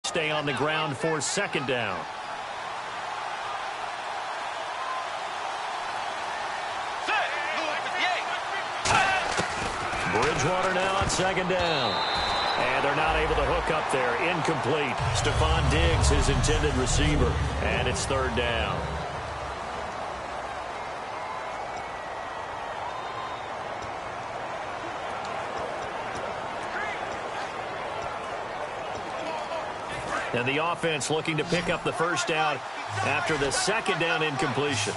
Stay on the ground for second down. Bridgewater now on second down. And they're not able to hook up there. Incomplete. Stephon Diggs, his intended receiver. And it's third down. And the offense looking to pick up the first down after the second down incompletion.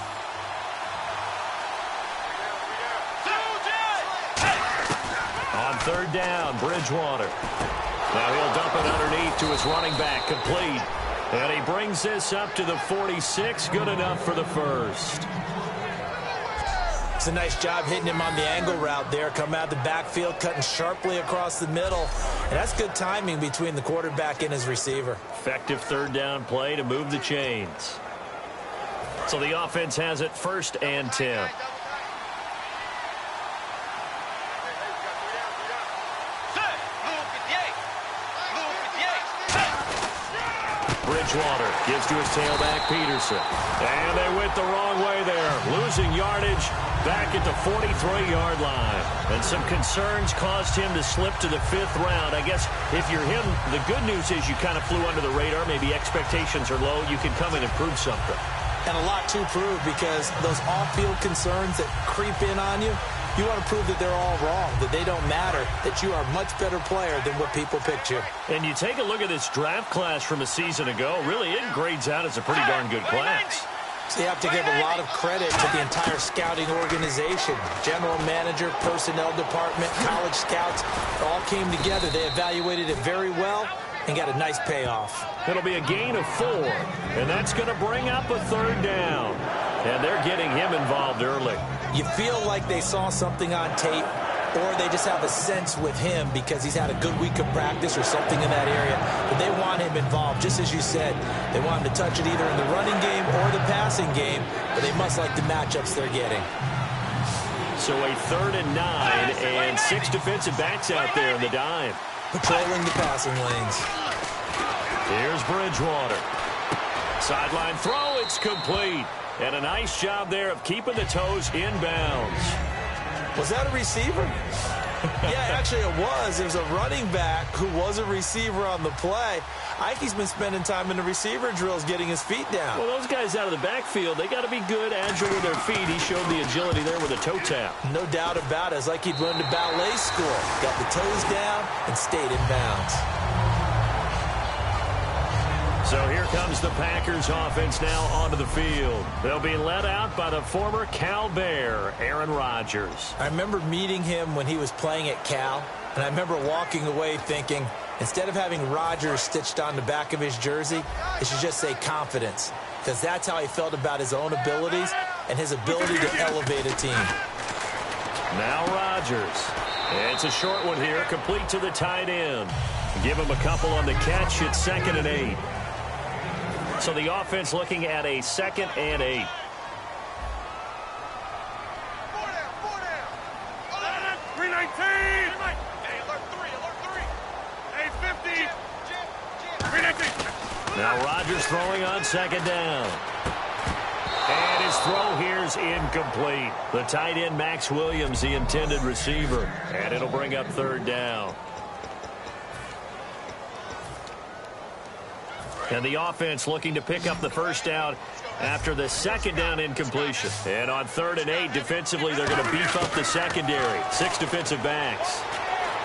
On third down, Bridgewater. Now he'll dump it underneath to his running back, complete. And he brings this up to the 46, good enough for the first. It's a nice job hitting him on the angle route there. Come out of the backfield, cutting sharply across the middle. And that's good timing between the quarterback and his receiver. Effective third down play to move the chains. So the offense has it 1st and 10. Bridgewater gives to his tailback, Peterson. And they went the wrong way there. Losing yardage back at the 43-yard line. And some concerns caused him to slip to the 5th round. I guess if you're him, the good news is you kind of flew under the radar. Maybe expectations are low. You can come in and prove something. And a lot to prove because those off-field concerns that creep in on you, you want to prove that they're all wrong, that they don't matter, that you are a much better player than what people picked you. And you take a look at this draft class from a season ago, really it grades out as a pretty darn good class. So you have to give a lot of credit to the entire scouting organization. General manager, personnel department, college scouts, all came together. They evaluated it very well and got a nice payoff. It'll be a gain of 4, and that's going to bring up a third down. And they're getting him involved early. You feel like they saw something on tape, or they just have a sense with him because he's had a good week of practice or something in that area. But they want him involved, just as you said. They want him to touch it either in the running game or the passing game, but they must like the matchups they're getting. So a 3rd and 9, and 6 defensive backs out there in the dime. Patrolling the passing lanes. Here's Bridgewater. Sideline throw, it's complete. And a nice job there of keeping the toes inbounds. Was that a receiver? Yeah, actually it was. It was a running back who was a receiver on the play. Ike's been spending time in the receiver drills getting his feet down. Well, those guys out of the backfield, they got to be good, agile with their feet. He showed the agility there with a toe tap. No doubt about it. It's like he'd run to ballet school. Got the toes down and stayed in bounds. So here comes the Packers offense now onto the field. They'll be led out by the former Cal Bear, Aaron Rodgers. I remember meeting him when he was playing at Cal, and I remember walking away thinking, instead of having Rodgers stitched on the back of his jersey, it should just say confidence, because that's how he felt about his own abilities and his ability to elevate a team. Now Rodgers. It's a short one here, complete to the tight end. Give him a couple on the catch. It's 2nd and 8. So the offense looking at a 2nd and 8. Now Rodgers throwing on 2nd down. And his throw here's incomplete. The tight end, Max Williams, the intended receiver. And it'll bring up 3rd down. And the offense looking to pick up the first down after the 2nd down incompletion. And on 3rd and 8, defensively, they're going to beef up the secondary. 6 defensive backs.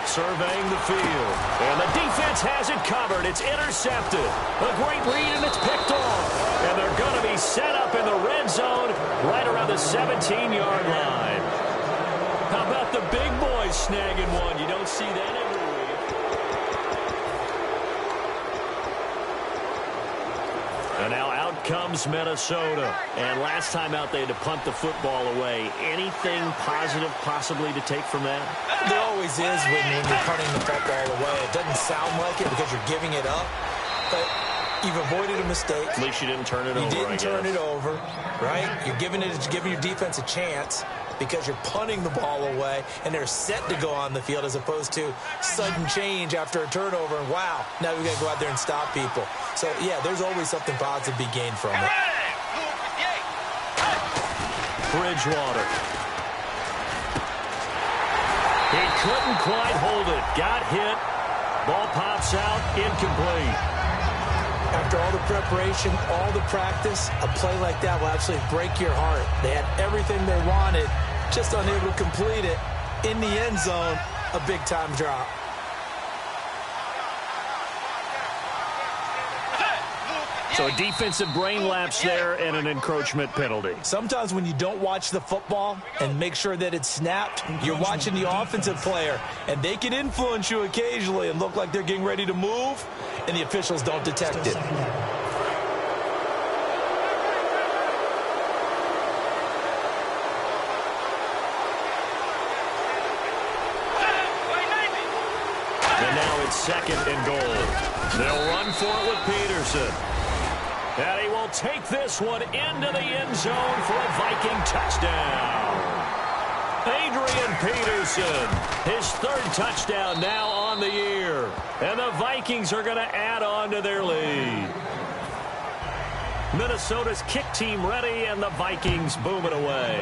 Surveying the field. And the defense has it covered. It's intercepted. A great read, and it's picked off. And they're going to be set up in the red zone right around the 17-yard line. How about the big boys snagging one? You don't see that every week. And now out comes Minnesota. And last time out, they had to punt the football away. Anything positive possibly to take from that? There always is when you're punting the football away. It doesn't sound like it because you're giving it up. But You've avoided a mistake. At least you didn't turn it over, You didn't turn it over, right? You're giving your defense a chance because you're punting the ball away, and they're set to go on the field as opposed to sudden change after a turnover. And, wow, now we've got to go out there and stop people. So, yeah, there's always something positive to be gained from it. Bridgewater. He couldn't quite hold it. Got hit. Ball pops out. Incomplete. After all the preparation, all the practice, a play like that will absolutely break your heart. They had everything they wanted, just unable to complete it. In the end zone, a big-time drop. So a defensive brain lapse there and an encroachment penalty. Sometimes when you don't watch the football and make sure that it's snapped, you're watching the offensive player, and they can influence you occasionally and look like they're getting ready to move, and the officials don't detect it. And now it's 2nd and goal. They'll run for it with Peterson. And he will take this one into the end zone for a Viking touchdown. Adrian Peterson, his 3rd touchdown now on the year. And the Vikings are going to add on to their lead. Minnesota's kick team ready, and the Vikings boom it away.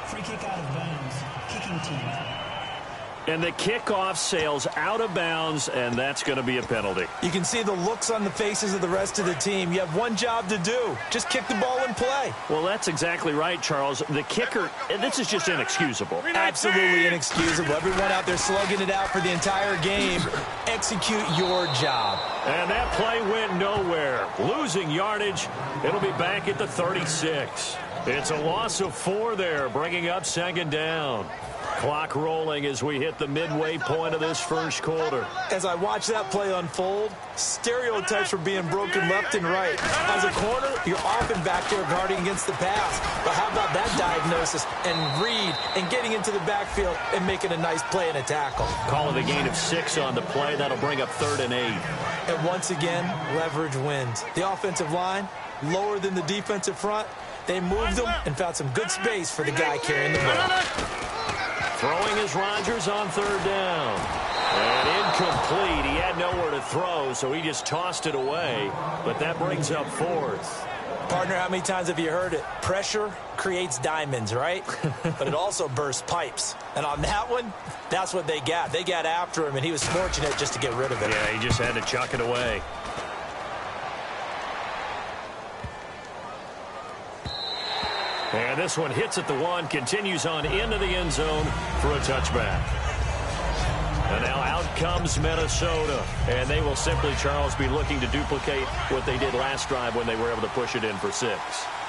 Free kick out of bounds. Kicking team. And the kickoff sails out of bounds, and that's going to be a penalty. You can see the looks on the faces of the rest of the team. You have one job to do. Just kick the ball and play. Well, that's exactly right, Charles. The kicker, this is just inexcusable. Absolutely inexcusable. Everyone out there slugging it out for the entire game. Execute your job. And that play went nowhere. Losing yardage. It'll be back at the 36. It's a loss of 4 there, bringing up 2nd down. Clock rolling as we hit the midway point of this first quarter. As I watch that play unfold, stereotypes are being broken left and right. As a corner, you're often back there guarding against the pass. But how about that diagnosis and read and getting into the backfield and making a nice play and a tackle? Call it a gain of 6 on the play. That'll bring up 3rd and 8. And once again, leverage wins. The offensive line, lower than the defensive front. They moved them and found some good space for the guy carrying the ball. Throwing is Rodgers on 3rd down. And incomplete. He had nowhere to throw, so he just tossed it away. But that brings up 4th. Partner, how many times have you heard it? Pressure creates diamonds, right? But it also bursts pipes. And on that one, that's what they got. They got after him, and he was fortunate just to get rid of it. Yeah, he just had to chuck it away. And this one hits at the 1, continues on into the end zone for a touchback. And now out comes Minnesota. And they will simply, Charles, be looking to duplicate what they did last drive when they were able to push it in for 6.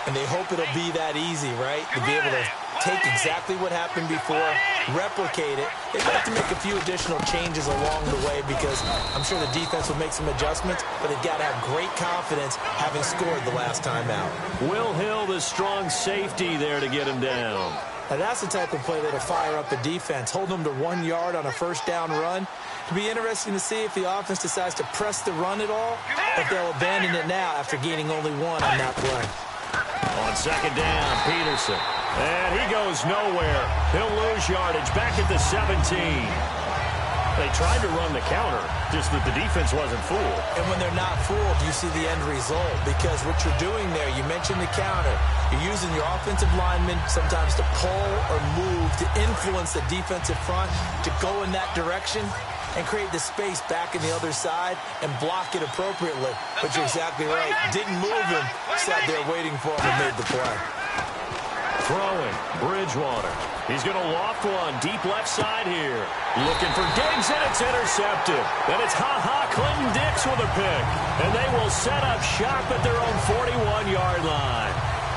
And they hope it'll be that easy, right? To be able to take exactly what happened before, replicate it. They'd like to make a few additional changes along the way because I'm sure the defense will make some adjustments, but they've got to have great confidence having scored the last time out. Will Hill, the strong safety there to get him down. Now that's the type of play that'll fire up the defense, hold them to 1 yard on a 1st down run. It'll be interesting to see if the offense decides to press the run at all, if they'll abandon it now after gaining only 1 on that play. On 2nd down, Peterson. And he goes nowhere. He'll lose yardage back at the 17. They tried to run the counter, just that the defense wasn't fooled. And when they're not fooled, you see the end result. Because what you're doing there, you mentioned the counter. You're using your offensive linemen sometimes to pull or move to influence the defensive front to go in that direction and create the space back in the other side and block it appropriately. But you're exactly right. Didn't move him, sat there waiting for him and made the play. Throwing, Bridgewater. He's going to loft one deep left side here. Looking for Diggs, and it's intercepted. And it's Clinton Dix with a pick. And they will set up shop at their own 41-yard line.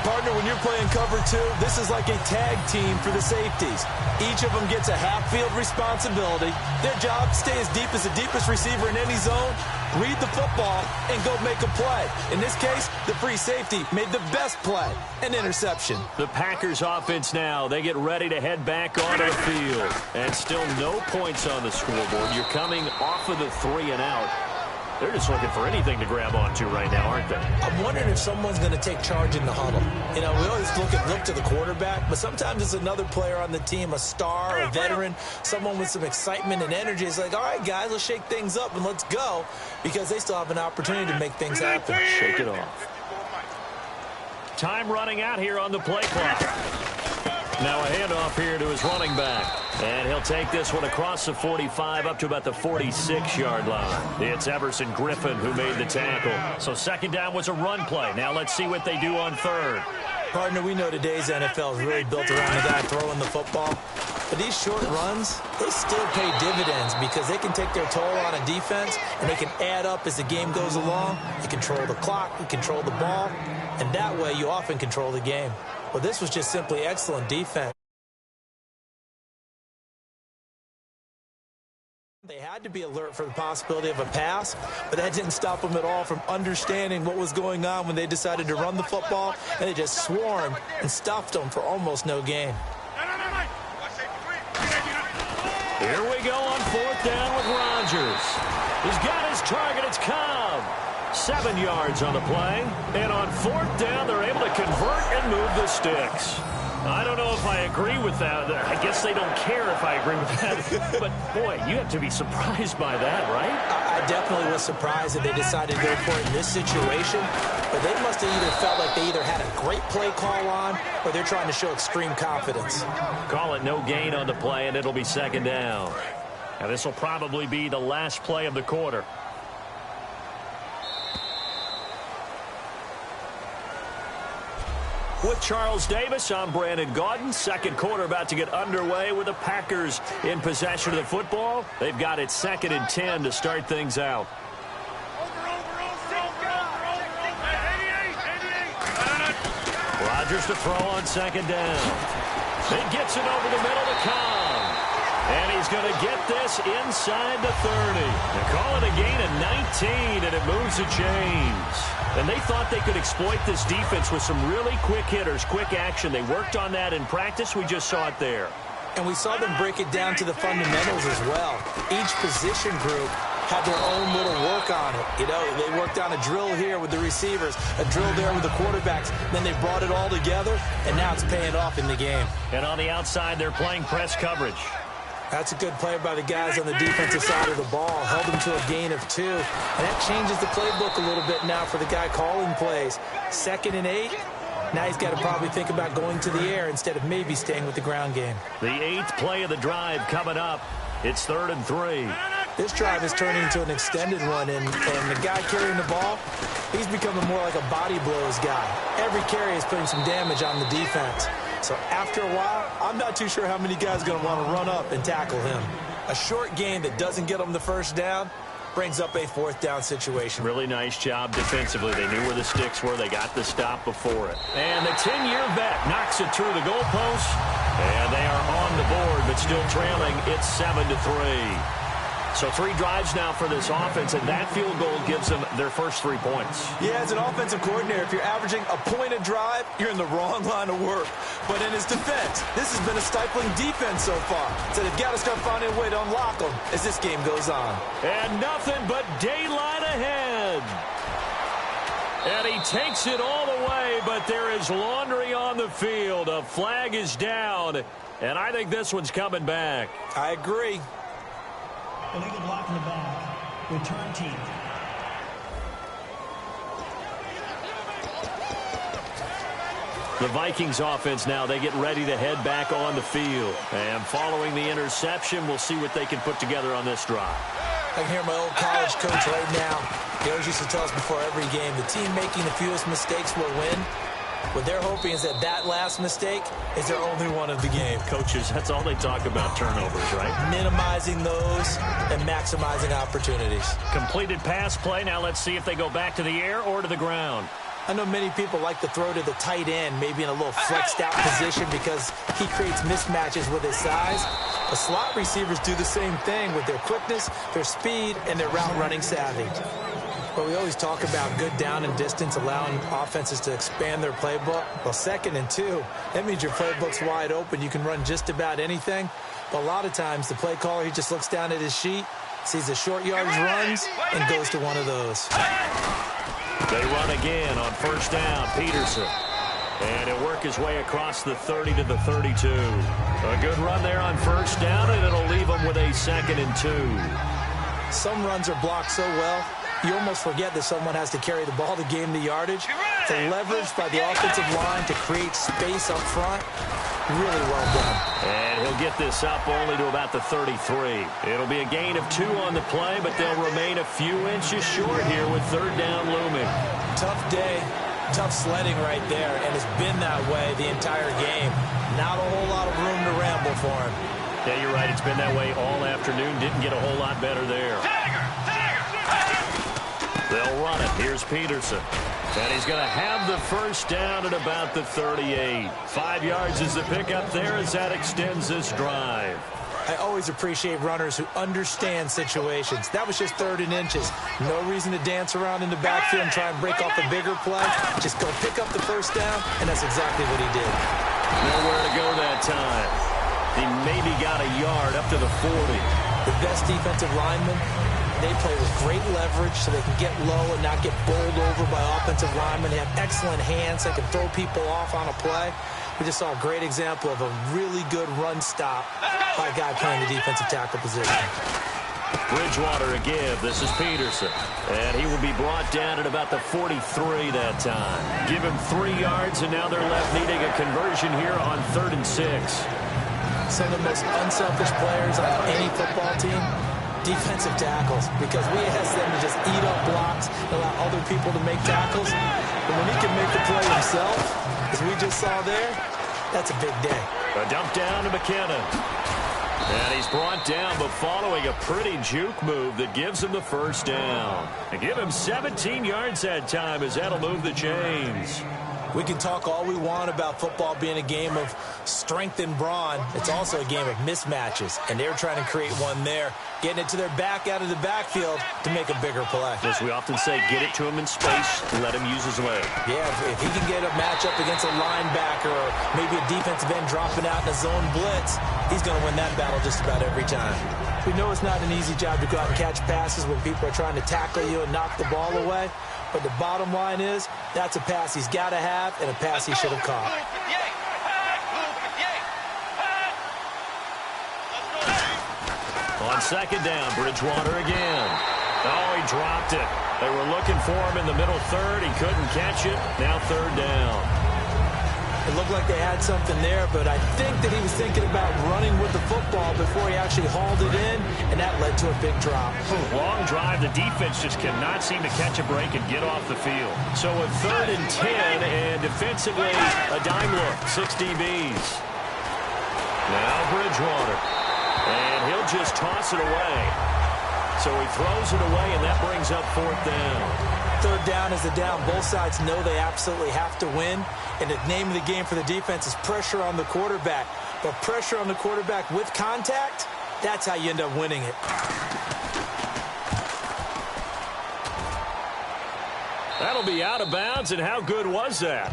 Partner, when you're playing cover two, this is like a tag team for the safeties. Each of them gets a half-field responsibility. Their job, stay as deep as the deepest receiver in any zone, read the football, and go make a play. In this case, the free safety made the best play, an interception. The Packers offense now, they get ready to head back onto the field. And still no points on the scoreboard. You're coming off of the 3 and out. They're just looking for anything to grab onto right now, aren't they? I'm wondering if someone's going to take charge in the huddle. You know, we always look to the quarterback, but sometimes it's another player on the team, a star, a veteran, someone with some excitement and energy. It's like, all right, guys, let's shake things up and let's go, because they still have an opportunity to make things happen. Shake it off. Time running out here on the play clock. Now a handoff here to his running back. And he'll take this one across the 45 up to about the 46-yard line. It's Everson Griffin who made the tackle. So second down was a run play. Now let's see what they do on third. Partner, we know today's NFL is really built around the guy throwing the football. But these short runs, they still pay dividends because they can take their toll on a defense and they can add up as the game goes along. You control the clock, you control the ball, and that way you often control the game. Well, this was just simply excellent defense. They had to be alert for the possibility of a pass, but that didn't stop them at all from understanding what was going on when they decided to run the football, and they just swarmed and stuffed them for almost no gain. Here we go on fourth down with Rodgers. He's got his target. It's Cobb. 7 yards on the play. And on fourth down, they're able to convert and move the sticks. I don't know if I agree with that. I guess they don't care if I agree with that. But, boy, you have to be surprised by that, right? I definitely was surprised that they decided to go for it in this situation. But they must have either felt like they either had a great play call on or they're trying to show extreme confidence. Call it no gain on the play, and it'll be second down. Now, this will probably be the last play of the quarter. With Charles Davis, I'm Brandon Gaudin. Second quarter about to get underway with the Packers in possession of the football. They've got it 2nd and 10 to start things out. Rodgers to throw on second down. He gets it over the middle to Cobb. And he's going to get this inside the 30. They call it a gain of 19, and it moves the chains. And they thought they could exploit this defense with some really quick hitters, quick action. They worked on that in practice. We just saw it there. And we saw them break it down to the fundamentals as well. Each position group had their own little work on it. You know, they worked on a drill here with the receivers, a drill there with the quarterbacks. Then they brought it all together, and now it's paying off in the game. And on the outside, they're playing press coverage. That's a good play by the guys on the defensive side of the ball. Held them to a gain of 2. And that changes the playbook a little bit now for the guy calling plays. 2nd and 8. Now he's got to probably think about going to the air instead of maybe staying with the ground game. The 8th play of the drive coming up. It's 3rd and 3. This drive is turning into an extended one, and the guy carrying the ball, he's becoming more like a body blows guy. Every carry is putting some damage on the defense. So after a while, I'm not too sure how many guys are going to want to run up and tackle him. A short gain that doesn't get them the first down brings up a 4th down situation. Really nice job defensively. They knew where the sticks were. They got the stop before it. And the 10-year vet knocks it through the goalpost. And they are on the board, but still trailing. It's 7-3. So 3 drives now for this offense, and that field goal gives them their first 3 points. Yeah, as an offensive coordinator, if you're averaging a point a drive, you're in the wrong line of work. But in his defense, this has been a stifling defense so far. So they've got to start finding a way to unlock them as this game goes on. And nothing but daylight ahead. And he takes it all the way, but there is laundry on the field. A flag is down, and I think this one's coming back. I agree. Illegal block in the back. Return team. The Vikings offense now, they get ready to head back on the field. And following the interception, we'll see what they can put together on this drive. I can hear my old college coach right now. He always used to tell us before every game, the team making the fewest mistakes will win. What they're hoping is that last mistake is their only one of the game. Coaches, that's all they talk about, turnovers, right? Minimizing those and maximizing opportunities. Completed pass play. Now let's see if they go back to the air or to the ground. I know many people like to throw to the tight end, maybe in a little flexed out position because he creates mismatches with his size. But slot receivers do the same thing with their quickness, their speed, and their route running savvy. But we always talk about good down and distance, allowing offenses to expand their playbook. Well, 2nd and 2, that means your playbook's wide open. You can run just about anything. But a lot of times, the play caller, he just looks down at his sheet, sees the short yardage runs, and goes to one of those. They run again on 1st down, Peterson. And he'll work his way across the 30 to the 32. A good run there on 1st down, and it'll leave him with a 2nd and 2. Some runs are blocked so well, you almost forget that someone has to carry the ball to gain the yardage. The leverage by the offensive line to create space up front, really well done. And he'll get this up only to about the 33. It'll be a gain of 2 on the play, but they'll remain a few inches short here with 3rd down looming. Tough day, tough sledding right there, and it's been that way the entire game. Not a whole lot of room to ramble for him. Yeah, you're right. It's been that way all afternoon. Didn't get a whole lot better there. They'll run it. Here's Peterson. And he's going to have the 1st down at about the 38. 5 yards is the pickup there as that extends this drive. I always appreciate runners who understand situations. That was just 3rd and inches. No reason to dance around in the backfield and try and break off a bigger play. Just go pick up the 1st down, and that's exactly what he did. Nowhere to go that time. He maybe got a yard up to the 40. The best defensive linemen, they play with great leverage so they can get low and not get bowled over by offensive linemen. They have excellent hands. They can throw people off on a play. We just saw a great example of a really good run stop by a guy playing the defensive tackle position. Bridgewater a give. This is Peterson. And he will be brought down at about the 43 that time. Give him 3 yards, and now they're left needing a conversion here on 3rd and 6. Some of the most unselfish players on any football team, defensive tackles, because we ask them to just eat up blocks and allow other people to make tackles. But when he can make the play himself, as we just saw there, that's a big day. A dump down to McKinnon. And he's brought down, but following a pretty juke move that gives him the 1st down. And give him 17 yards that time as that'll move the chains. We can talk all we want about football being a game of strength and brawn. It's also a game of mismatches, and they're trying to create one there, getting it to their back out of the backfield to make a bigger play. As we often say, get it to him in space, let him use his leg. Yeah, if he can get a matchup against a linebacker or maybe a defensive end dropping out in a zone blitz, he's going to win that battle just about every time. We know it's not an easy job to go out and catch passes when people are trying to tackle you and knock the ball away. But the bottom line is, that's a pass he's got to have and a pass he should have caught. On 2nd down, Bridgewater again. Oh, he dropped it. They were looking for him in the middle 3rd. He couldn't catch it. Now 3rd down. It looked like they had something there, but I think that he was thinking about running with the football before he actually hauled it in, and that led to a big drop. Long drive. The defense just cannot seem to catch a break and get off the field. So a 3rd and 10, and defensively, a dime look. 6 DBs. Now Bridgewater. And he'll just toss it away. So he throws it away, and that brings up 4th down. 3rd down is the down. Both sides know they absolutely have to win. And the name of the game for the defense is pressure on the quarterback. But pressure on the quarterback with contact, that's how you end up winning it. That'll be out of bounds, and how good was that?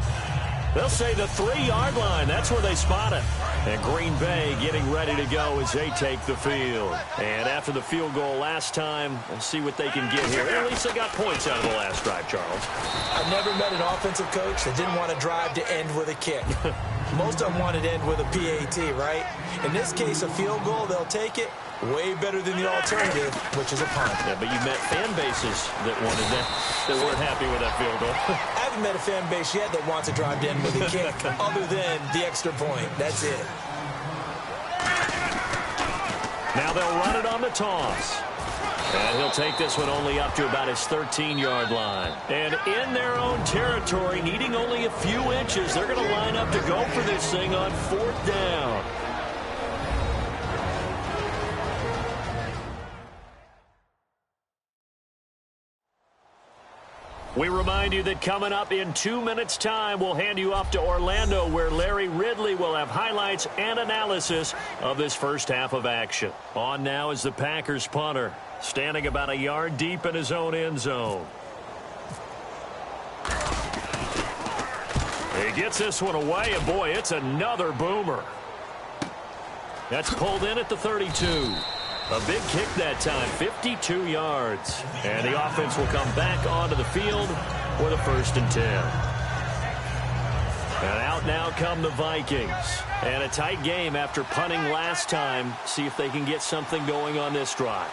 They'll say the 3-yard line. That's where they spot it. And Green Bay getting ready to go as they take the field. And after the field goal last time, we'll see what they can get here. At least they got points out of the last drive, Charles. I've never met an offensive coach that didn't want to drive to end with a kick. Most of them wanted to end with a PAT, right? In this case, a field goal, they'll take it. Way better than the alternative, which is a punt. Yeah, but you met fan bases that wanted that, that weren't happy with that field goal. I haven't met a fan base yet that wants to drive to end with a kick other than the extra point. That's it. Now they'll run it on the toss. And he'll take this one only up to about his 13-yard line. And in their own territory, needing only a few inches, they're going to line up to go for this thing on 4th down. We remind you that coming up in 2 minutes' time, we'll hand you off to Orlando, where Larry Ridley will have highlights and analysis of this first half of action. On now is the Packers punter, standing about a yard deep in his own end zone. He gets this one away, and boy, it's another boomer. That's pulled in at the 32. A big kick that time, 52 yards. And the offense will come back onto the field for the 1st and 10. And out now come the Vikings. And a tight game after punting last time. See if they can get something going on this drive.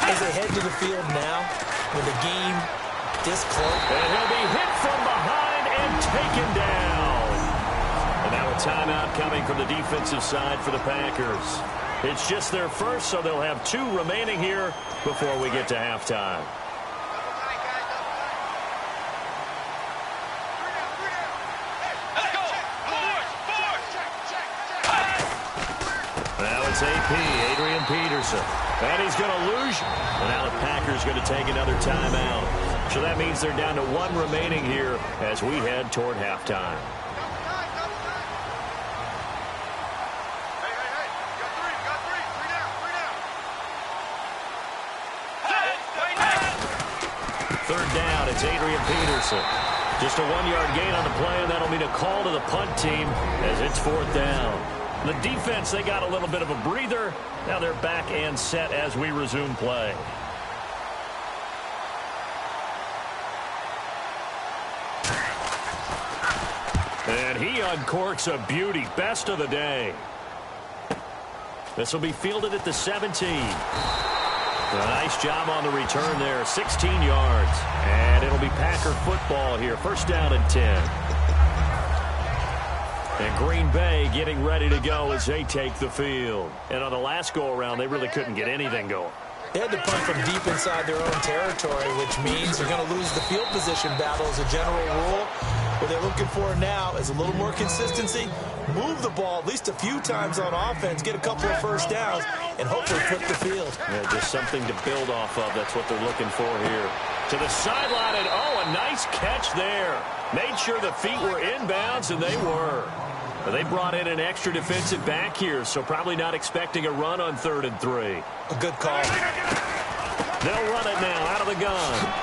As they head to the field now, with the game this close. And he'll be hit from behind and taken down. And now a timeout coming from the defensive side for the Packers. It's just their first, so they'll have 2 remaining here before we get to halftime. Now it's AP, Adrian Peterson. And he's going to lose. And now the Packers going to take another timeout. So that means they're down to 1 remaining here as we head toward halftime. Third down, it's Adrian Peterson. Just a 1-yard gain on the play, and that'll mean a call to the punt team as it's 4th down. The defense, they got a little bit of a breather. Now they're back and set as we resume play. And he uncorks a beauty. Best of the day. This will be fielded at the 17. A nice job on the return there, 16 yards. And it'll be Packer football here, 1st down and 10. And Green Bay getting ready to go as they take the field. And on the last go-around, they really couldn't get anything going. They had to punt from deep inside their own territory, which means they're going to lose the field position battle as a general rule. What they're looking for now is a little more consistency, move the ball at least a few times on offense, get a couple of 1st downs, and hopefully flip the field. Yeah, just something to build off of. That's what they're looking for here. To the sideline, and oh, a nice catch there. Made sure the feet were inbounds, and they were. They brought in an extra defensive back here, so probably not expecting a run on 3rd and 3. A good call. They'll run it now out of the gun.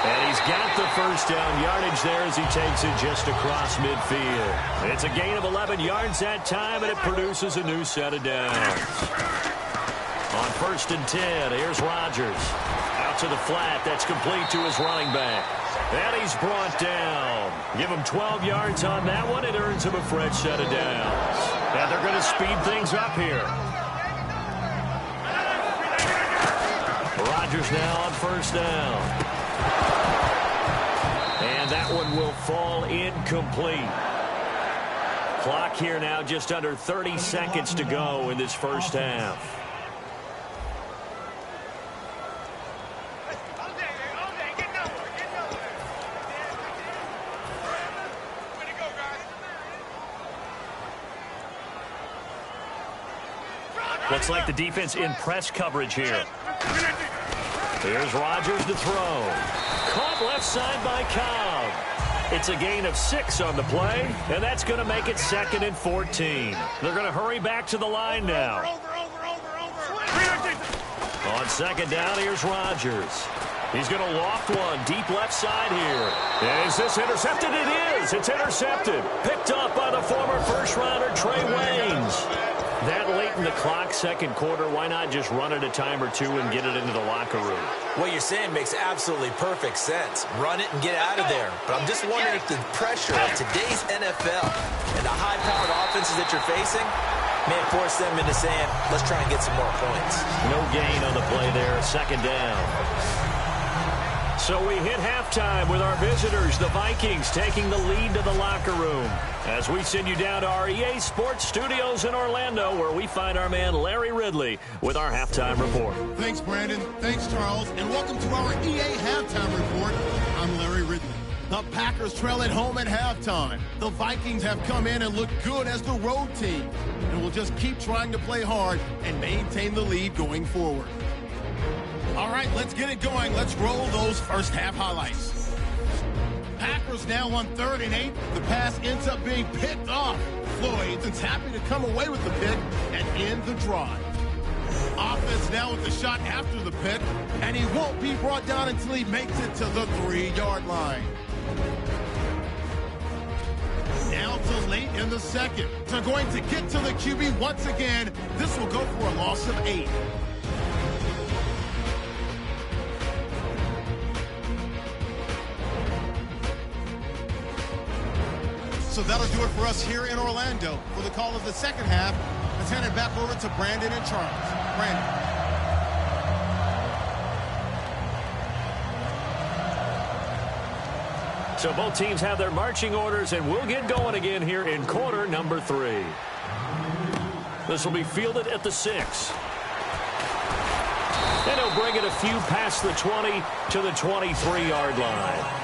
And he's got the 1st down yardage there as he takes it just across midfield. It's a gain of 11 yards that time, and it produces a new set of downs. On 1st and 10, here's Rodgers. Out to the flat. That's complete to his running back. And he's brought down. Give him 12 yards on that one. It earns him a fresh set of downs. And they're going to speed things up here. Rodgers now on 1st down. And that one will fall incomplete. Clock here now just under 30 seconds to go in this 1st half. Looks like the defense in press coverage here. Here's Rodgers to throw. Caught left side by Cobb. It's a gain of 6 on the play, and that's going to make it 2nd and 14. They're going to hurry back to the line now. On 2nd down, here's Rodgers. He's going to loft one deep left side here. Is this intercepted? It is. It's intercepted. Picked up by the former first-rounder Trey Waynes. That late in the clock, 2nd quarter, why not just run it a time or 2 and get it into the locker room? What you're saying makes absolutely perfect sense. Run it and get out of there. But I'm just wondering if the pressure of today's NFL and the high-powered offenses that you're facing may force them into saying, let's try and get some more points. No gain on the play there, 2nd down. So we hit halftime with our visitors, the Vikings, taking the lead to the locker room. As we send you down to our EA Sports Studios in Orlando, where we find our man Larry Ridley with our halftime report. Thanks, Brandon. Thanks, Charles. And welcome to our EA Halftime Report. I'm Larry Ridley. The Packers trail at home at halftime. The Vikings have come in and looked good as the road team, and will just keep trying to play hard and maintain the lead going forward. All right, let's get it going. Let's roll those first half highlights. Packers now on 3rd and 8. The pass ends up being picked off. Floyd is happy to come away with the pick and end the drive. Offense now with the shot after the pick, and he won't be brought down until he makes it to the 3-yard line. Now to late in the second. They're going to get to the QB once again. This will go for a loss of 8. So that'll do it for us here in Orlando. For the call of the second half, let's hand it back over to Brandon and Charles. Brandon. So both teams have their marching orders, and we'll get going again here in quarter number 3. This will be fielded at the 6. And he'll bring it a few past the 20 to the 23-yard line.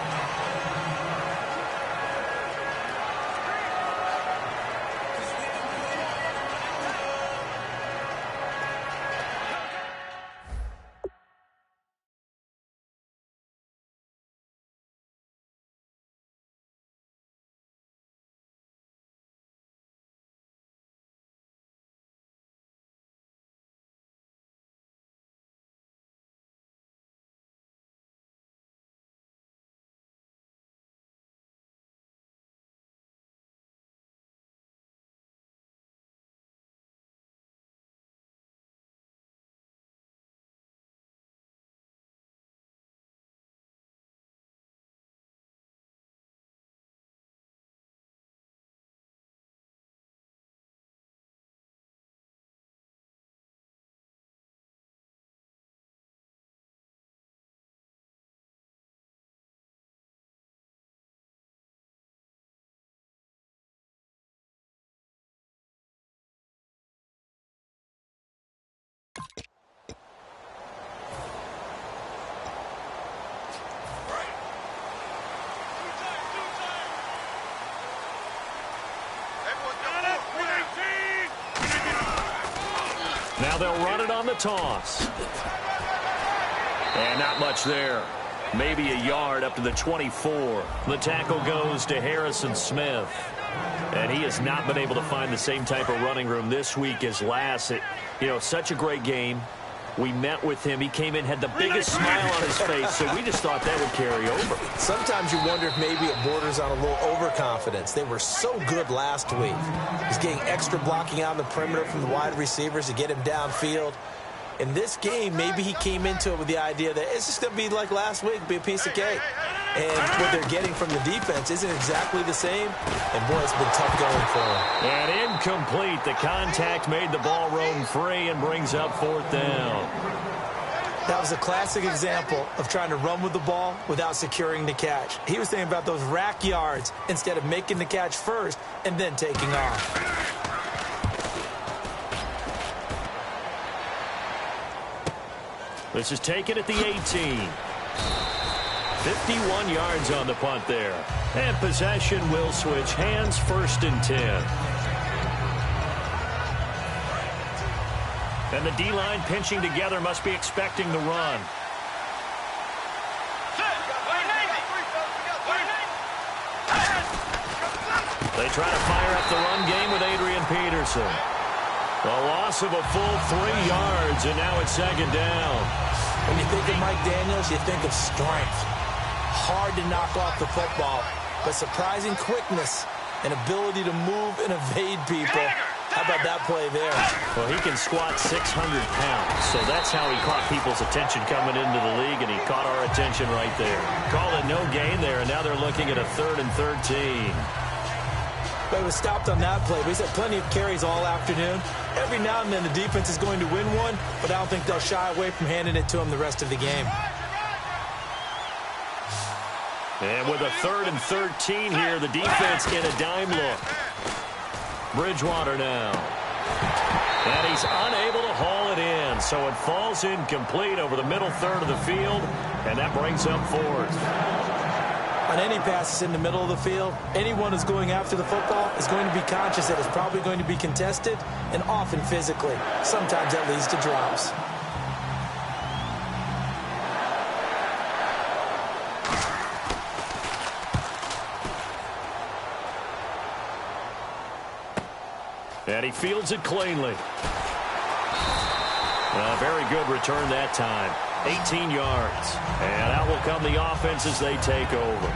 Now they'll run it on the toss. And not much there. Maybe a yard up to the 24. The tackle goes to Harrison Smith. And he has not been able to find the same type of running room this week as last. Such a great game. We met with him. He came in, had the biggest smile on his face, so we just thought that would carry over. Sometimes you wonder if maybe it borders on a little overconfidence. They were so good last week. He's getting extra blocking out on the perimeter from the wide receivers to get him downfield. In this game, maybe he came into it with the idea that it's just going to be like last week, be a piece of cake. And what they're getting from the defense isn't exactly the same. And, boy, it's been tough going for him. And incomplete. The contact made the ball roam free and brings up 4th down. That was a classic example of trying to run with the ball without securing the catch. He was thinking about those rack yards instead of making the catch first and then taking off. This is taken at the 18. 51 yards on the punt there. And possession will switch hands, 1st and 10. And the D-line pinching together must be expecting the run. They try to fire up the run game with Adrian Peterson. A loss of a full 3 yards, and now it's 2nd down. When you think of Mike Daniels, you think of strength. Hard to knock off the football, but surprising quickness and ability to move and evade people. How about that play there? Well, he can squat 600 pounds, so that's how he caught people's attention coming into the league, and he caught our attention right there. Called it no gain there, and now they're looking at a 3rd and 13. But it was stopped on that play. But he's had plenty of carries all afternoon. Every now and then the defense is going to win one, but I don't think they'll shy away from handing it to him the rest of the game. And with a 3rd and 13 here, the defense in a dime look. Bridgewater now. And he's unable to haul it in, so it falls incomplete over the middle third of the field, and that brings up 4th. On any passes in the middle of the field, anyone who's going after the football is going to be conscious that it's probably going to be contested and often physically. Sometimes that leads to drops. And he fields it cleanly. A very good return that time. 18 yards. And out will come the offense as they take over.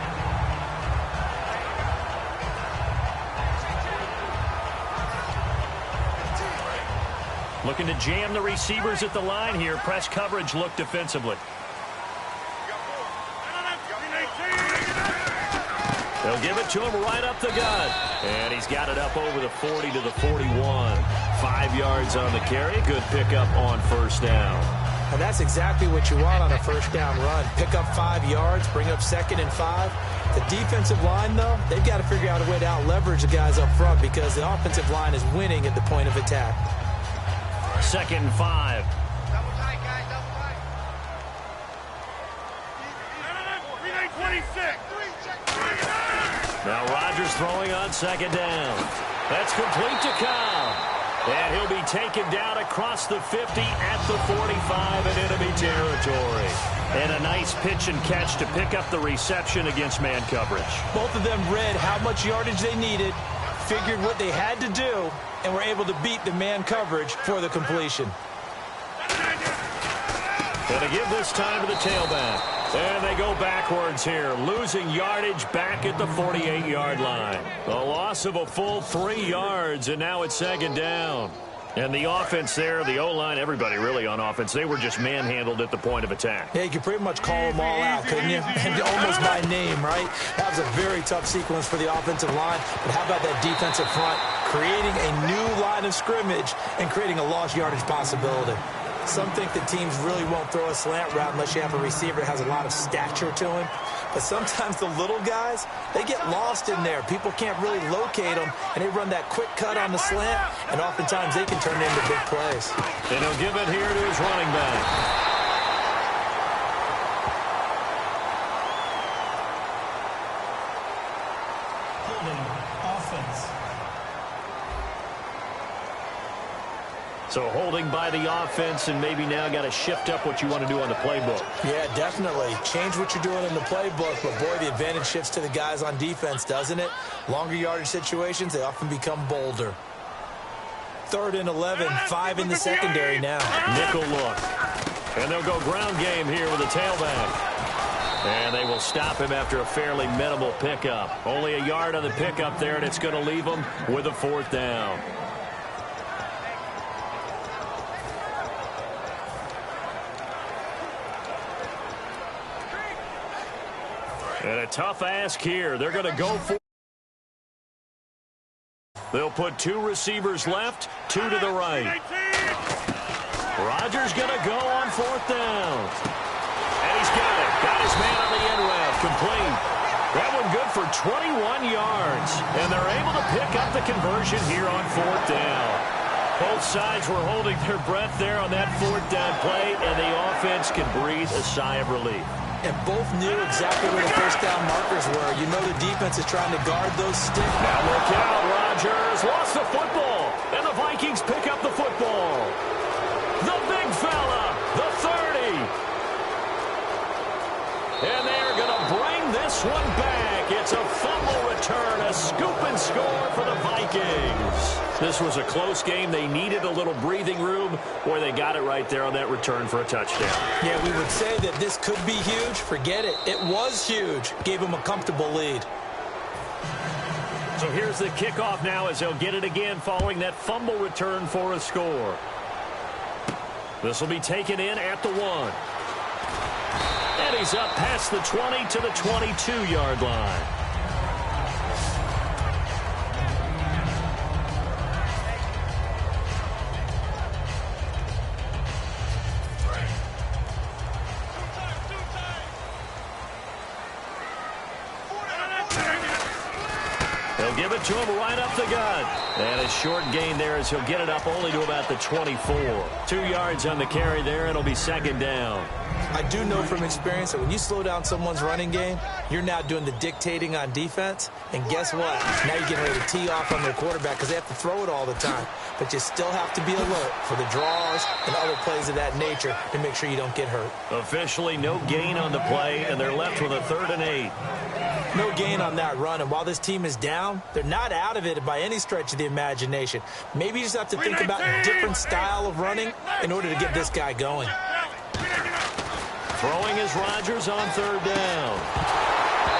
Looking to jam the receivers at the line here. Press coverage look defensively. They'll give it to him right up the gut. And he's got it up over the 40 to the 41. 5 yards on the carry. Good pickup on first down. And that's exactly what you want on a first down run. Pick up 5 yards, bring up 2nd and 5. The defensive line, though, they've got to figure out a way to out-leverage the guys up front because the offensive line is winning at the point of attack. 2nd and 5. Double tight, guys, double tight. 26. Now Rodgers throwing on 2nd down. That's complete to Cobb. And he'll be taken down across the 50 at the 45 in enemy territory. And a nice pitch and catch to pick up the reception against man coverage. Both of them read how much yardage they needed, figured what they had to do, and were able to beat the man coverage for the completion. Going to give this time to the tailback. And they go backwards here, losing yardage back at the 48-yard line. A loss of a full 3 yards, and now it's 2nd down. And the offense there, the O-line, everybody really on offense, they were just manhandled at the point of attack. Yeah, you could pretty much call them all out, couldn't you? And almost by name, right? That was a very tough sequence for the offensive line. But how about that defensive front creating a new line of scrimmage and creating a lost yardage possibility? Some think that teams really won't throw a slant route unless you have a receiver that has a lot of stature to him. But sometimes the little guys, they get lost in there. People can't really locate them, and they run that quick cut on the slant, and oftentimes they can turn it into big plays. And he'll give it here to his running back. Holding offense. So holding by the offense, and maybe now got to shift up what you want to do on the playbook. Yeah, definitely. Change what you're doing in the playbook, but boy, the advantage shifts to the guys on defense, doesn't it? Longer yardage situations, they often become bolder. 3rd and 11, 5 in the secondary now. Nickel look. And they'll go ground game here with a tailback. And they will stop him after a fairly minimal pickup. Only a yard on the pickup there, and it's going to leave him with a 4th down. And a tough ask here. They're going to go for it. They'll put 2 receivers left, 2 to the right. Rodgers going to go on 4th down. And he's got it. Got his man on the end route. Complete. That one good for 21 yards. And they're able to pick up the conversion here on 4th down. Both sides were holding their breath there on that 4th down play, and the offense can breathe a sigh of relief. And both knew exactly where the first down markers were. You know the defense is trying to guard those sticks. Now look out, Rodgers lost the football, and the Vikings pick up the football. The big fella, the 30. And they're going to bring this one back. It's a fumble return, a scoop and score for the Vikings. This was a close game. They needed a little breathing room, where they got it right there on that return for a touchdown. Yeah, we would say that this could be huge. Forget it. It was huge. Gave them a comfortable lead. So here's the kickoff now as they'll get it again following that fumble return for a score. This will be taken in at the 1. And he's up past the 20 to the 22-yard line. They'll give it to him right up the gut. And a short gain there as he'll get it up only to about the 24. 2 yards on the carry there. It'll be 2nd down. I do know from experience that when you slow down someone's running game, you're now doing the dictating on defense. And guess what? Now you're getting ready to tee off on their quarterback because they have to throw it all the time. But you still have to be alert for the draws and other plays of that nature to make sure you don't get hurt. Officially no gain on the play, and they're left with a 3rd and 8. No gain on that run. And while this team is down, They're not out of it by any stretch of the imagination. Maybe you just have to think about a different style of running in order to get this guy going. Throwing is Rodgers on third down.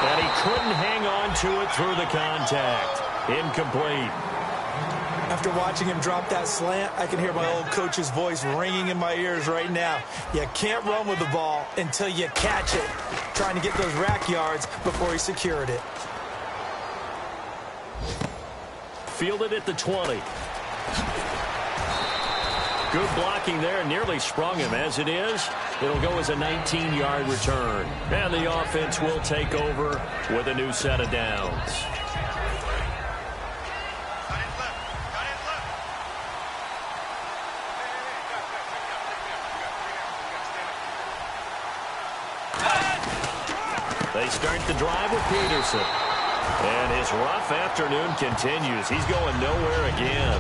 And he couldn't hang on to it through the contact. Incomplete. After watching him drop that slant, I can hear my old coach's voice ringing in my ears right now. You can't run with the ball until you catch it. Trying to get those rack yards before he secured it. Fielded at the 20. Good blocking there. Nearly sprung him. As it is, it'll go as a 19-yard return. And the offense will take over with a new set of downs. They start the drive with Peterson. And his rough afternoon continues. He's going nowhere again.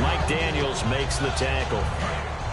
Mike Daniels makes the tackle.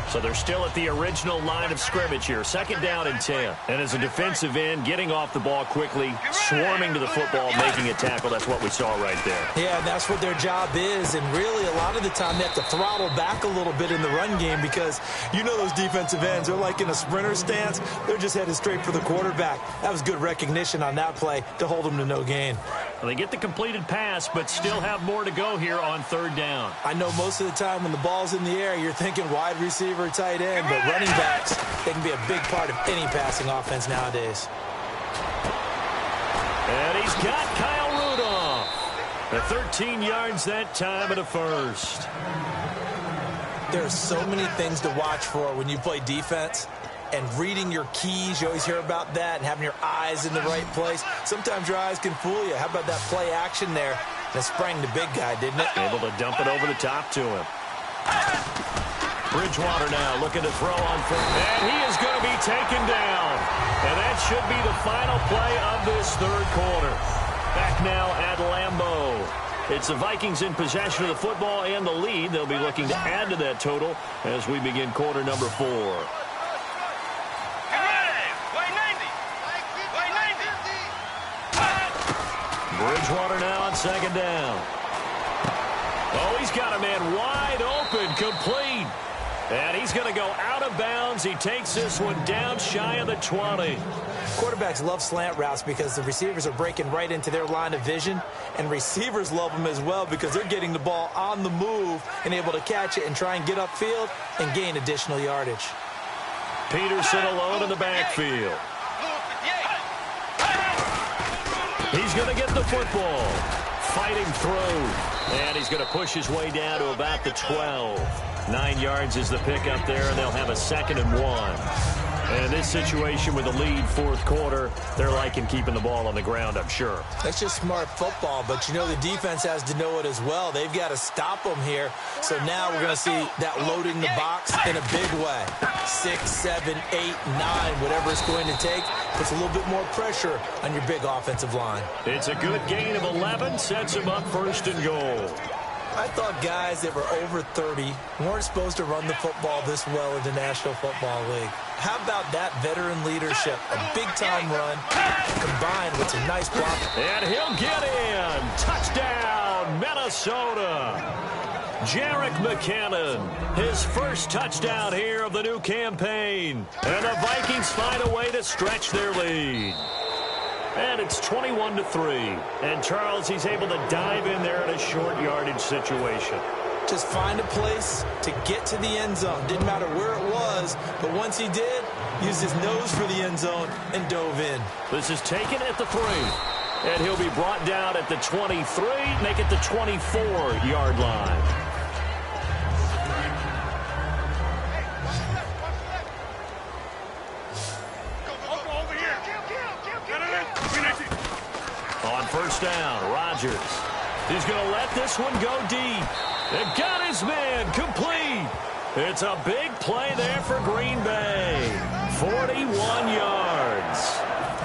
So they're still at the original line of scrimmage here. Second down and 10. And as a defensive end, getting off the ball quickly, swarming to the football, making a tackle. That's what we saw right there. Yeah, and that's what their job is. And really, a lot of the time, they have to throttle back a little bit in the run game because you know those defensive ends, they're like in a sprinter stance. They're just headed straight for the quarterback. That was good recognition on that play to hold them to no gain. Well, they get the completed pass, but still have more to go here on third down. I know most of the time when the ball's in the air, you're thinking wide receiver, tight end, but running backs, they can be a big part of any passing offense nowadays. And he's got Kyle Rudolph. The 13 yards that time at a first. There are so many things to watch for when you play defense. And reading your keys, you always hear about that, and having your eyes in the right place. Sometimes your eyes can fool you. How about that play action there? That sprang the big guy, didn't it? Able to dump it over the top to him. Bridgewater now looking to throw on first. And he is going to be taken down. And that should be the final play of this third quarter. Back now at Lambeau. It's the Vikings in possession of the football and the lead. They'll be looking to add to that total as we begin quarter number 4. Bridgewater now on second down. Oh, he's got a man wide open, complete. And he's going to go out of bounds. He takes this one down shy of the 20. Quarterbacks love slant routes because the receivers are breaking right into their line of vision. And receivers love them as well because they're getting the ball on the move and able to catch it and try and get upfield and gain additional yardage. Peterson alone in the backfield. He's going to get the football. Fighting through. And he's going to push his way down to about the 12. 9 yards is the pickup there, and they'll have a 2nd and 1. And in this situation with the lead fourth quarter, they're liking keeping the ball on the ground, I'm sure. That's just smart football, but you know the defense has to know it as well. They've got to stop them here. So now we're going to see that loading the box in a big way. 6, 7, 8, 9, whatever it's going to take, puts a little bit more pressure on your big offensive line. It's a good gain of 11, sets him up 1st and goal. I thought guys that were over 30 weren't supposed to run the football this well in the National Football League. How about that veteran leadership? A big-time run combined with some nice block. And he'll get in. Touchdown, Minnesota. Jerick McKinnon, his first touchdown here of the new campaign. And the Vikings find a way to stretch their lead. And it's 21-3. And Charles, he's able to dive in there in a short yardage situation. Just find a place to get to the end zone. Didn't matter where it was, but once he did, used his nose for the end zone and dove in. This is taken at the 3. And he'll be brought down at the 23, make it the 24-yard line. On first down, Rodgers. He's going to let this one go deep. And got his man complete. It's a big play there for Green Bay. 41 yards.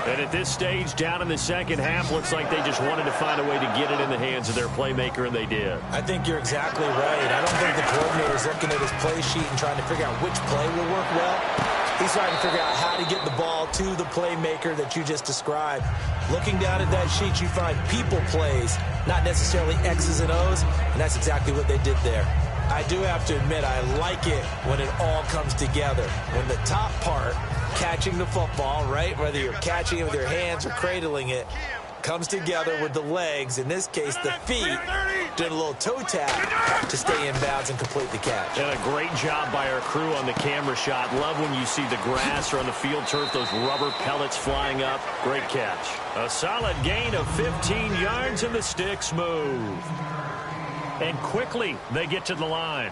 And at this stage, down in the second half, looks like they just wanted to find a way to get it in the hands of their playmaker, and they did. I think you're exactly right. I don't think the coordinator's looking at his play sheet and trying to figure out which play will work well. He's trying to figure out how to get the ball to the playmaker that you just described. Looking down at that sheet, you find people plays, not necessarily X's and O's, and that's exactly what they did there. I do have to admit, I like it when it all comes together. When the top part, catching the football, right, whether you're catching it with your hands or cradling it, comes together with the legs, in this case the feet, doing a little toe tap to stay in bounds and complete the catch. And a great job by our crew on the camera shot. Love when you see the grass or on the field turf, those rubber pellets flying up. Great catch. A solid gain of 15 yards and the sticks move. And quickly they get to the line.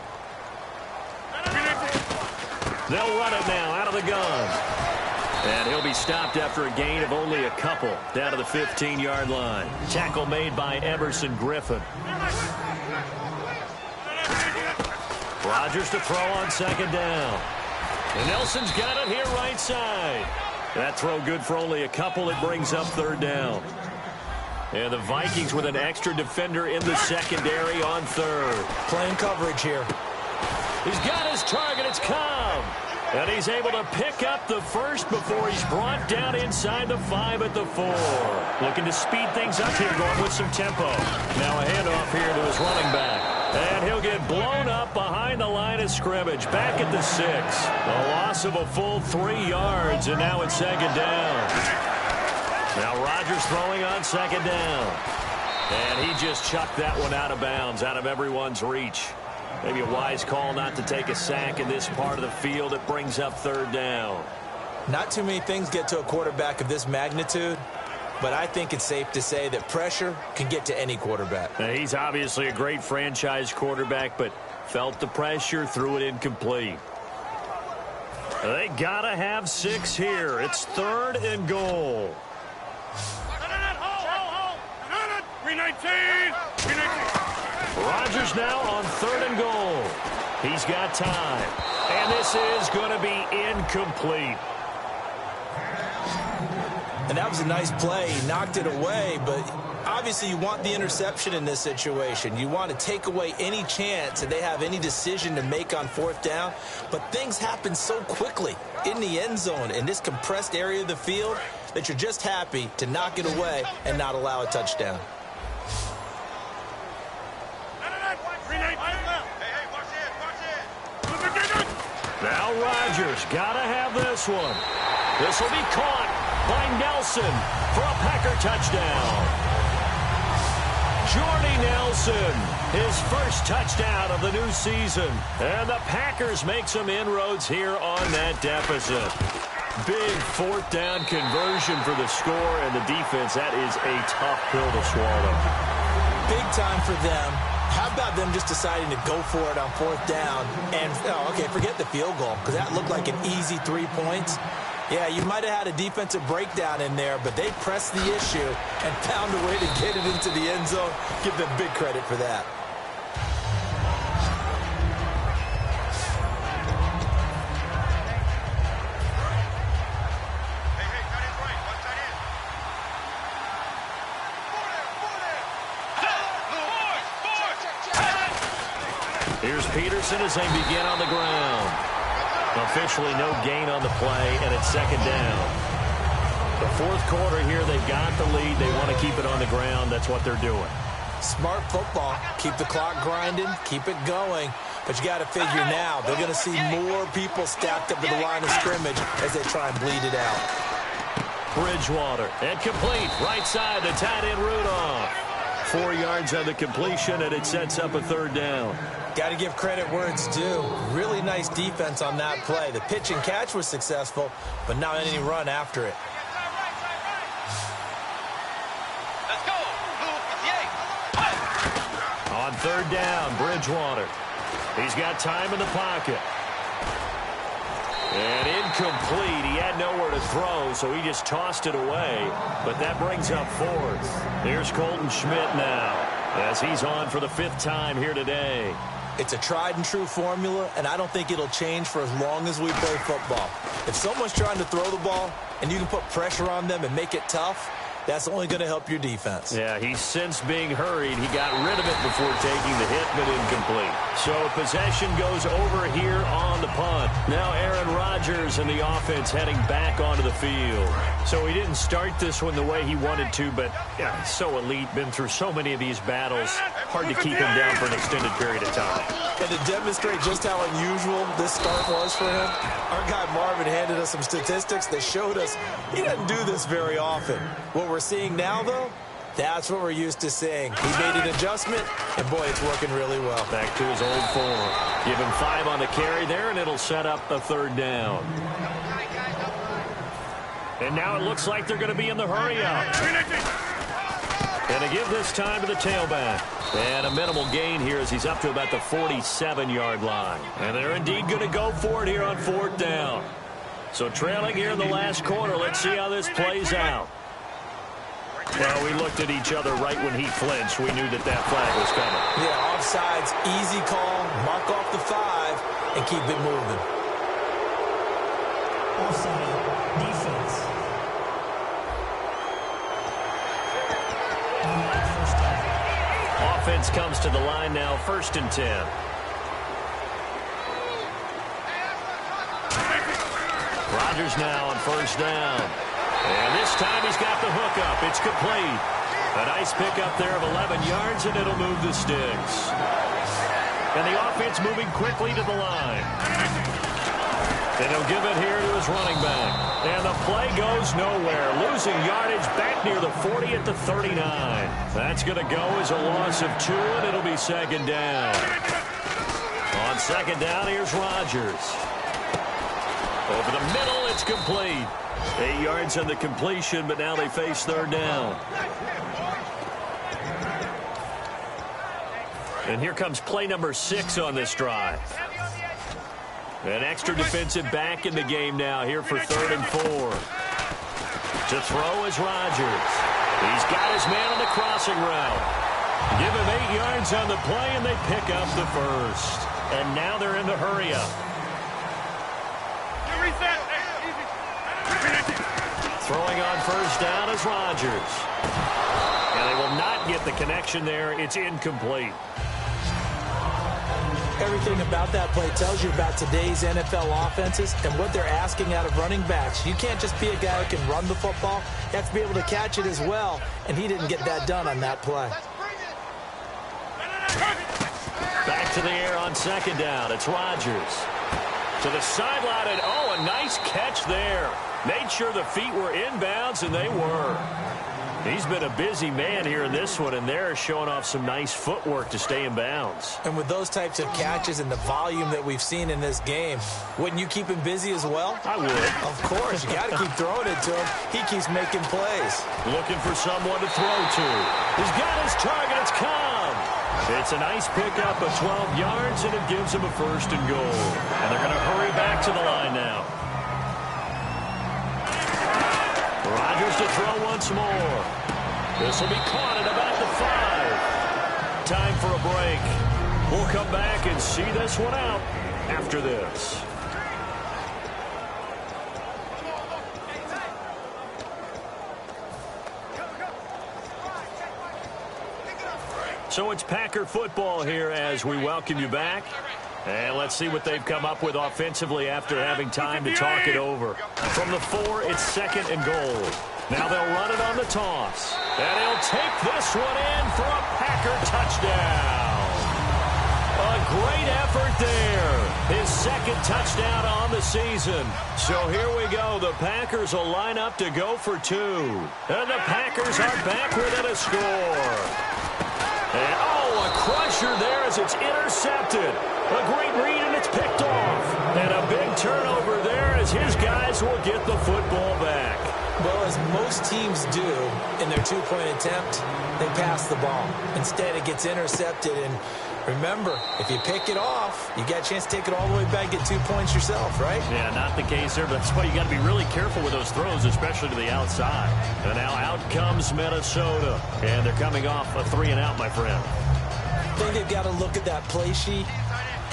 They'll run it now out of the gun. And he'll be stopped after a gain of only a couple down to the 15-yard line. Tackle made by Emerson Griffin. Rodgers to throw on second down. And Nelson's got it here right side. That throw good for only a couple. It brings up third down. And the Vikings with an extra defender in the secondary on third. Playing coverage here. He's got his target. It's Cobb. And he's able to pick up the first before he's brought down inside the 5 at the 4. Looking to speed things up here, going with some tempo. Now a handoff here to his running back. And he'll get blown up behind the line of scrimmage. Back at the 6. A loss of a full 3 yards, and now it's second down. Now Rodgers throwing on second down. And he just chucked that one out of bounds, out of everyone's reach. Maybe a wise call not to take a sack in this part of the field. It brings up third down. Not too many things get to a quarterback of this magnitude, but I think it's safe to say that pressure can get to any quarterback. Now, he's obviously a great franchise quarterback, but felt the pressure, threw it incomplete. They got to have 6 here. It's 3rd and goal. 319. Rodgers now on 3rd and goal. He's got time. And this is going to be incomplete. And that was a nice play. He knocked it away, but obviously you want the interception in this situation. You want to take away any chance that they have any decision to make on 4th down. But things happen so quickly in the end zone in this compressed area of the field that you're just happy to knock it away and not allow a touchdown. Now Rodgers got to have this one. This will be caught by Nelson for a Packer touchdown. Jordy Nelson, his first touchdown of the new season. And the Packers make some inroads here on that deficit. Big 4th down conversion for the score, and the defense, that is a tough pill to swallow. Big time for them. How about them just deciding to go for it on 4th down? And, okay, forget the field goal, because that looked like an easy 3 points. Yeah, you might have had a defensive breakdown in there, but they pressed the issue and found a way to get it into the end zone. Give them big credit for that. Here's Peterson as they begin on the ground. Officially no gain on the play, and it's second down. The 4th quarter here, they've got the lead. They want to keep it on the ground. That's what they're doing. Smart football. Keep the clock grinding. Keep it going. But you got to figure now, they're going to see more people stacked up at the line of scrimmage as they try and bleed it out. Bridgewater, and complete. Right side, the tight end Rudolph. 4 yards on the completion, and it sets up a 3rd down. Got to give credit where it's due. Really nice defense on that play. The pitch and catch was successful, but not any run after it. Let's go. On 3rd down, Bridgewater. He's got time in the pocket. And incomplete. He had nowhere to throw, so he just tossed it away. But that brings up 4th. Here's Colton Schmidt now, as he's on for the 5th time here today. It's a tried-and-true formula, and I don't think it'll change for as long as we play football. If someone's trying to throw the ball and you can put pressure on them and make it tough, that's only going to help your defense. Yeah, he's since being hurried. He got rid of it before taking the hit, but incomplete. So possession goes over here on the punt. Now Aaron Rodgers and the offense heading back onto the field. So he didn't start this one the way he wanted to, but yeah, he's so elite, been through so many of these battles. Hard to keep him down for an extended period of time. And to demonstrate just how unusual this start was for him, our guy Marvin handed us some statistics that showed us he doesn't do this very often. What we're seeing now, though, that's what we're used to seeing. He made an adjustment, and boy, it's working really well. Back to his old form. Give him 5 on the carry there, and it'll set up a third down. And now it looks like they're going to be in the hurry-up. And to give this time to the tailback. And a minimal gain here as he's up to about the 47-yard line. And they're indeed going to go for it here on 4th down. So trailing here in the last quarter. Let's see how this plays out. Well, we looked at each other right when he flinched. We knew that that flag was coming. Yeah, offsides, easy call. Mark off the 5 and keep it moving. Offside, defense. First down. Offense comes to the line now, 1st and 10. Rodgers now on 1st down. And this time he's got the hook up. It's complete. A nice pickup there of 11 yards, and it'll move the sticks. And the offense moving quickly to the line. And he'll give it here to his running back. And the play goes nowhere. Losing yardage back near the 40 at the 39. That's going to go as a loss of 2, and it'll be 2nd down. On 2nd down, here's Rodgers. Over the middle, it's complete. 8 yards on the completion, but now they face 3rd down. And here comes play number 6 on this drive. An extra defensive back in the game now here for 3rd and 4. To throw is Rodgers. He's got his man on the crossing route. Give him 8 yards on the play, and they pick up the 1st. And now they're in the hurry-up. Throwing on 1st down is Rodgers. And they will not get the connection there. It's incomplete. Everything about that play tells you about today's NFL offenses and what they're asking out of running backs. You can't just be a guy who can run the football. You have to be able to catch it as well, and he didn't get that done on that play. Back to the air on 2nd down. It's Rodgers. To the sideline, and oh, a nice catch there. Made sure the feet were inbounds, and they were. He's been a busy man here in this one, and they're showing off some nice footwork to stay in bounds. And with those types of catches and the volume that we've seen in this game, wouldn't you keep him busy as well? I would. Of course. You got to keep throwing it to him. He keeps making plays. Looking for someone to throw to. He's got his target. It's Cobb. It's a nice pickup of 12 yards, and it gives him a 1st and goal. And they're going to hurry back to the line now. Rodgers to throw once more. This will be caught at about the 5. Time for a break. We'll come back and see this one out after this. So it's Packer football here as we welcome you back. And let's see what they've come up with offensively after having time to talk it over. From the 4, it's 2nd and goal. Now they'll run it on the toss. And he'll take this one in for a Packer touchdown. A great effort there. His 2nd touchdown on the season. So here we go. The Packers will line up to go for 2. And the Packers are back within a score. And oh, a crusher there as it's intercepted. A great read, and it's picked off. And a big turnover there as his guys will get the football back. Well, as most teams do in their 2-point attempt, they pass the ball. Instead, it gets intercepted. And remember, if you pick it off, you got a chance to take it all the way back, get 2 points yourself, right? Yeah, not the case there, but that's why you got to be really careful with those throws, especially to the outside. And now out comes Minnesota. And they're coming off a 3-and-out, my friend. I think they've got to look at that play sheet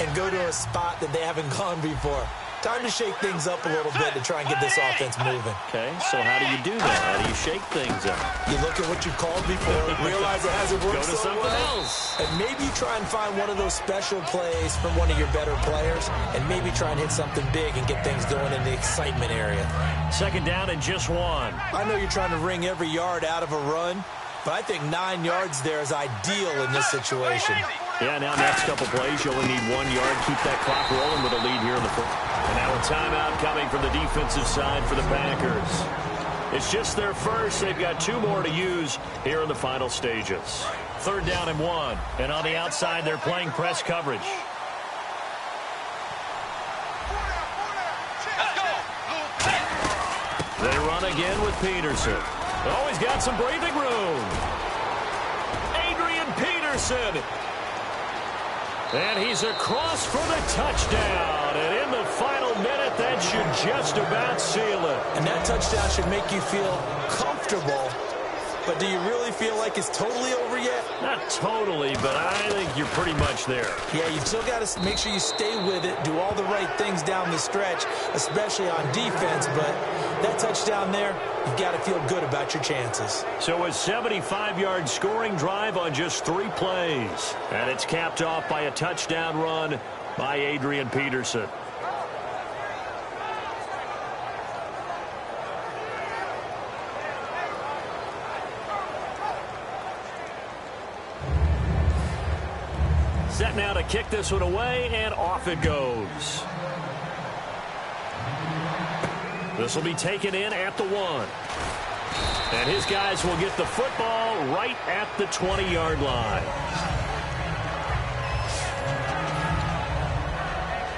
and go to a spot that they haven't gone before. Time to shake things up a little bit to try and get this offense moving. Okay, so how do you do that? How do you shake things up? You look at what you called before, realize it hasn't worked Go to so something well, else. and maybe you try and find one of those special plays from one of your better players, and maybe try and hit something big and get things going in the excitement area. Second down and just 1. I know you're trying to wring every yard out of a run, but I think 9 yards there is ideal in this situation. Yeah, now next couple plays, you only need 1 yard. Keep that clock rolling with a lead here in the fourth. And now a timeout coming from the defensive side for the Packers. It's just their first. They've got 2 more to use here in the final stages. Third down and 1. And on the outside, they're playing press coverage. They run again with Peterson. Oh, he's got some breathing room. Adrian Peterson. And he's across for the touchdown. And in the final minute, that should just about seal it. And that touchdown should make you feel comfortable. But do you really feel like it's totally over yet? Not totally, but I think you're pretty much there. Yeah, you still got to make sure you stay with it, do all the right things down the stretch, especially on defense. But that touchdown there, you've got to feel good about your chances. So a 75-yard scoring drive on just 3 plays. And it's capped off by a touchdown run by Adrian Peterson. Set now to kick this one away, and off it goes. This will be taken in at the 1. And his guys will get the football right at the 20-yard line.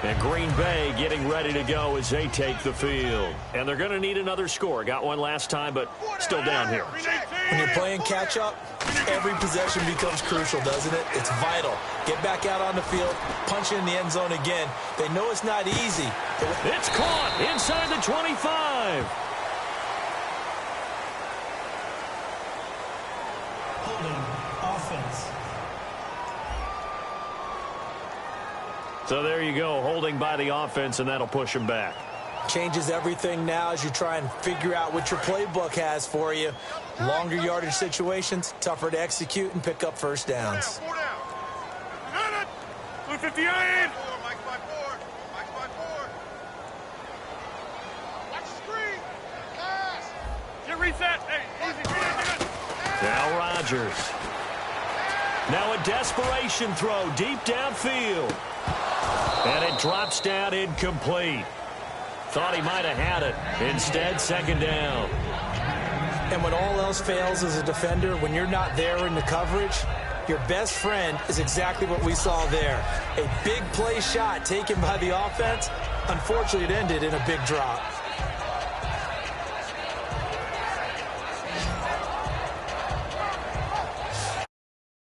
And Green Bay getting ready to go as they take the field. And they're going to need another score. Got one last time, but still down here. When you're playing catch-up, every possession becomes crucial, doesn't it? It's vital. Get back out on the field, punch it in the end zone again. They know it's not easy. It's caught inside the 25. Holding offense. So there you go, holding by the offense, and that'll push him back. Changes everything now as you try and figure out what your playbook has for you. Longer yardage situations, tougher to execute and pick up first downs. 259. Max by 4. Max by 4. Watch the screen. Pass. Get reset. Hey, easy. Now Rodgers. Now a desperation throw deep downfield. And it drops down incomplete. Thought he might have had it. Instead, second down. And when all else fails as a defender, when you're not there in the coverage, your best friend is exactly what we saw there. A big play shot taken by the offense. Unfortunately, it ended in a big drop.